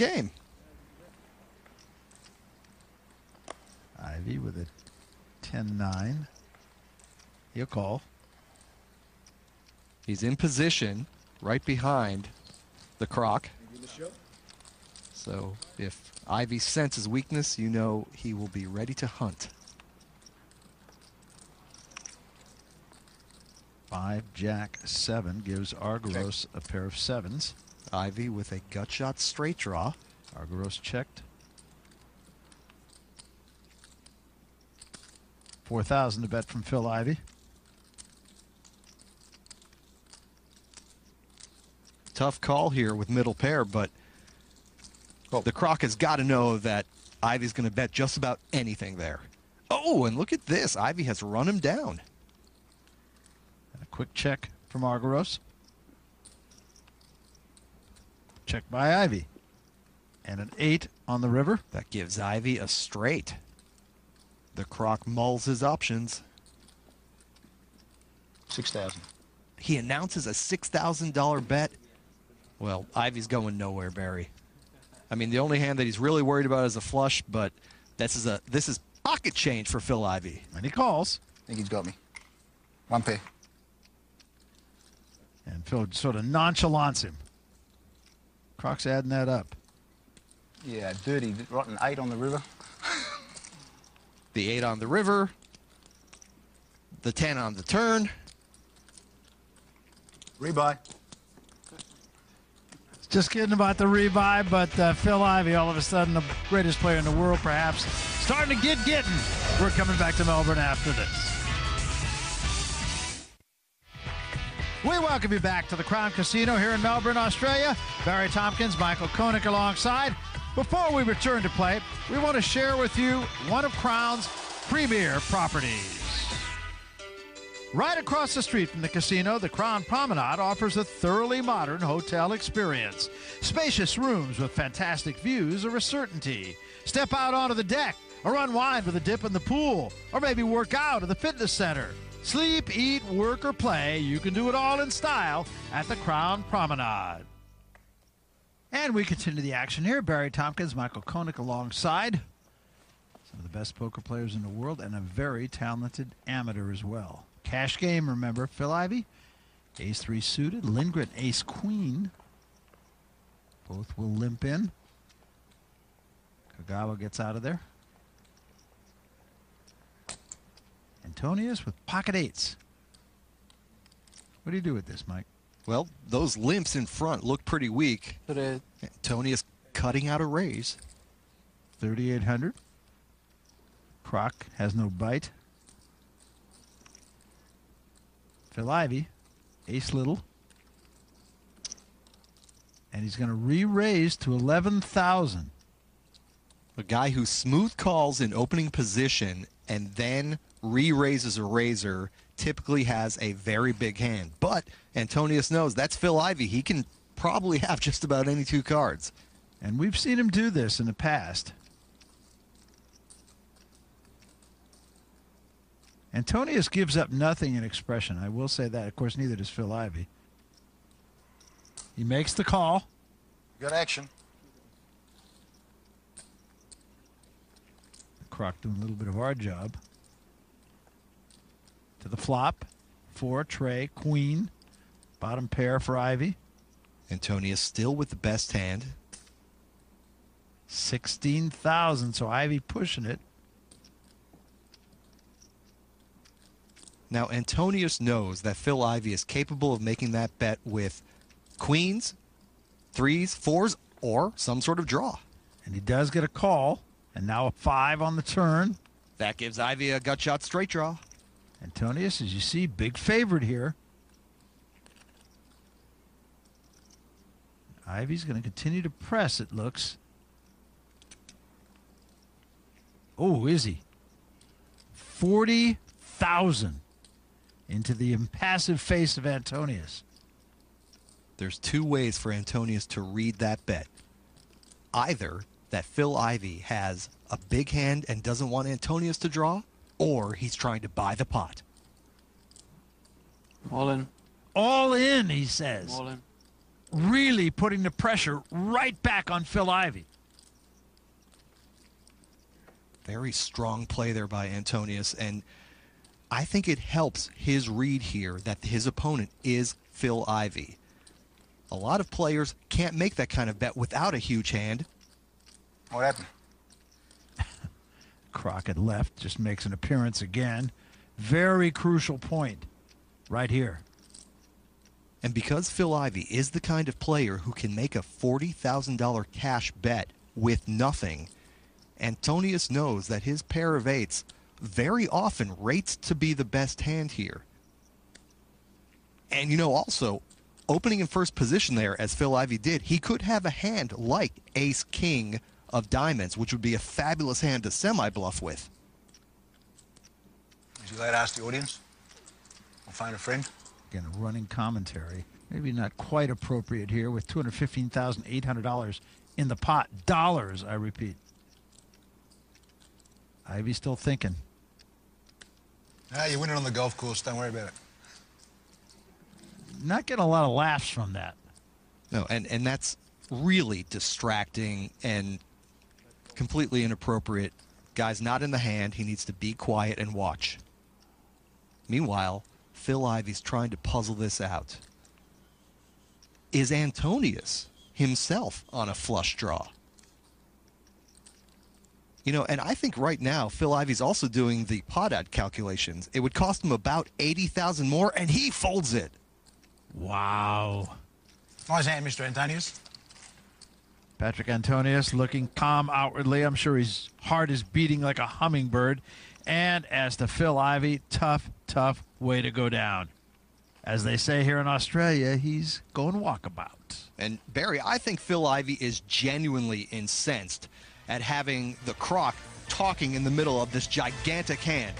game. Ivy with a 10-9. He'll call. He's in position right behind the Croc. So if Ivy senses weakness, you know he will be ready to hunt. 5, Jack, 7 gives Argyros a pair of 7s. Ivy with a gut shot straight draw. Argyros checked. 4,000 to bet from Phil Ivy. Tough call here with middle pair, but the Croc has got to know that Ivy's going to bet just about anything there. Oh, and look at this. Ivy has run him down. And a quick check from Argyros. Check by Ivy. And an 8 on the river. That gives Ivy a straight. The Croc mulls his options. 6,000. He announces a $6,000 bet. Well, Ivy's going nowhere, Barry. I mean, the only hand that he's really worried about is a flush, but this is pocket change for Phil Ivy. And he calls. I think he's got me. 1 pair. And Phil sort of nonchalants him. Croc's adding that up. Yeah, dirty, rotten 8 on the river. The 8 on the river. The 10 on the turn. Rebuy. Just kidding about the rebuy, but Phil Ivy, all of a sudden, the greatest player in the world, perhaps, starting to getting. We're coming back to Melbourne after this. We welcome you back to the Crown Casino here in Melbourne, Australia. Barry Tompkins, Michael Koenig alongside. Before we return to play, we want to share with you one of Crown's premier properties. Right across the street from the casino, the Crown Promenade offers a thoroughly modern hotel experience. Spacious rooms with fantastic views are a certainty. Step out onto the deck or unwind with a dip in the pool, or maybe work out at the fitness center. Sleep, eat, work, or play, you can do it all in style at the Crown Promenade. And we continue the action here. Barry Tompkins, Michael Koenig alongside. Some of the best poker players in the world and a very talented amateur as well. Cash game, remember, Phil Ivy, ace-3 suited. Lindgren, ace-queen. Both will limp in. Kagawa gets out of there. Antonius with pocket 8s. What do you do with this, Mike? Well, those limps in front look pretty weak. Antonius cutting out a raise. 3,800. Croc has no bite. Phil Ivy, ace little. And he's going to re-raise to 11,000. A guy who smooth calls in opening position and then re-raises a razor typically has a very big hand. But Antonius knows that's Phil Ivy. He can probably have just about any 2 cards. And we've seen him do this in the past. Antonius gives up nothing in expression. I will say that. Of course, neither does Phil Ivy. He makes the call. Good action. Croc doing a little bit of our job. To the flop. 4, tray, queen. Bottom pair for Ivy. Antonius still with the best hand. 16,000, so Ivy pushing it. Now, Antonius knows that Phil Ivy is capable of making that bet with queens, 3s, 4s, or some sort of draw. And he does get a call. And now a 5 on the turn. That gives Ivy a gut shot straight draw. Antonius, as you see, big favorite here. Ivy's going to continue to press, it looks. Oh, is he? 40,000 into the impassive face of Antonius. There's 2 ways for Antonius to read that bet. Either that Phil Ivy has a big hand and doesn't want Antonius to draw, or he's trying to buy the pot. All in. All in, he says. All in. really putting the pressure right back on Phil Ivey. Very strong play there by Antonius, and I think it helps his read here that his opponent is Phil Ivey. A lot of players can't make that kind of bet without a huge hand. What happened? Crockett left, just makes an appearance again. Very crucial point right here. And because Phil Ivey is the kind of player who can make a $40,000 cash bet with nothing, Antonius knows that his pair of eights very often rates to be the best hand here. And, you know, also, opening in first position there, as Phil Ivey did, he could have a hand like ace-king of diamonds, which would be a fabulous hand to semi-bluff with. Would you like to ask the audience? I'll find a friend. Again, a running commentary. Maybe not quite appropriate here with $215,800 in the pot. Dollars, I repeat. Ivey's still thinking. Ah, you're winning on the golf course. Don't worry about it. Not getting a lot of laughs from that. No, and that's really distracting and completely inappropriate. Guy's not in the hand. He needs to be quiet and watch. Meanwhile, Phil Ivey's trying to puzzle this out. Is Antonius himself on a flush draw? You know, and I think right now Phil Ivey's also doing the pot ad calculations. It would cost him about $80,000 more, and he folds it. Wow. Nice hand, Mr. Antonius. Patrick Antonius looking calm outwardly. I'm sure his heart is beating like a hummingbird. And as to Phil Ivey, tough, tough way to go down. As they say here in Australia, he's going walkabout. And Barry, I think Phil Ivey is genuinely incensed at having the croc talking in the middle of this gigantic hand.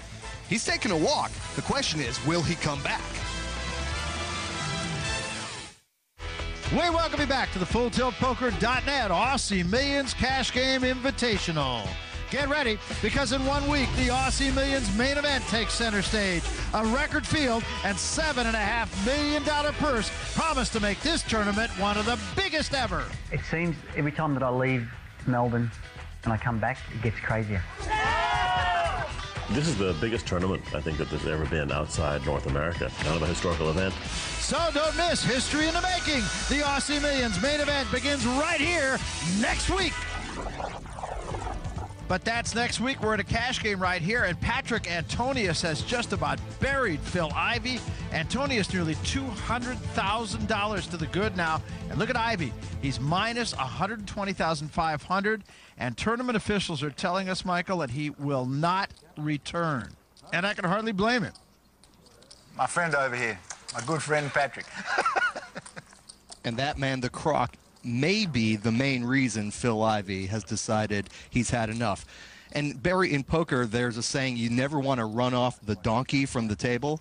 He's taking a walk. The question is, will he come back? We welcome you back to the FullTiltPoker.net Aussie Millions Cash Game Invitational. Get ready, because in 1 week, the Aussie Millions main event takes center stage. A record field and $7.5 million purse promise to make this tournament one of the biggest ever. It seems every time that I leave Melbourne and I come back, it gets crazier. This is the biggest tournament, I think, that there's ever been outside North America. Kind of a historical event. So don't miss history in the making. The Aussie Millions main event begins right here next week. But that's next week. We're at a cash game right here, and Patrick Antonius has just about buried Phil Ivey. Antonius nearly $200,000 to the good now. And look at Ivey. He's minus $120,500. And tournament officials are telling us, Michael, that he will not return. And I can hardly blame him. My friend over here. My good friend, Patrick. And that man, the croc, may be the main reason Phil Ivey has decided he's had enough. And Barry, in poker, there's a saying, you never want to run off the donkey from the table.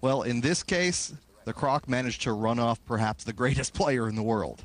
Well, in this case, the croc managed to run off perhaps the greatest player in the world.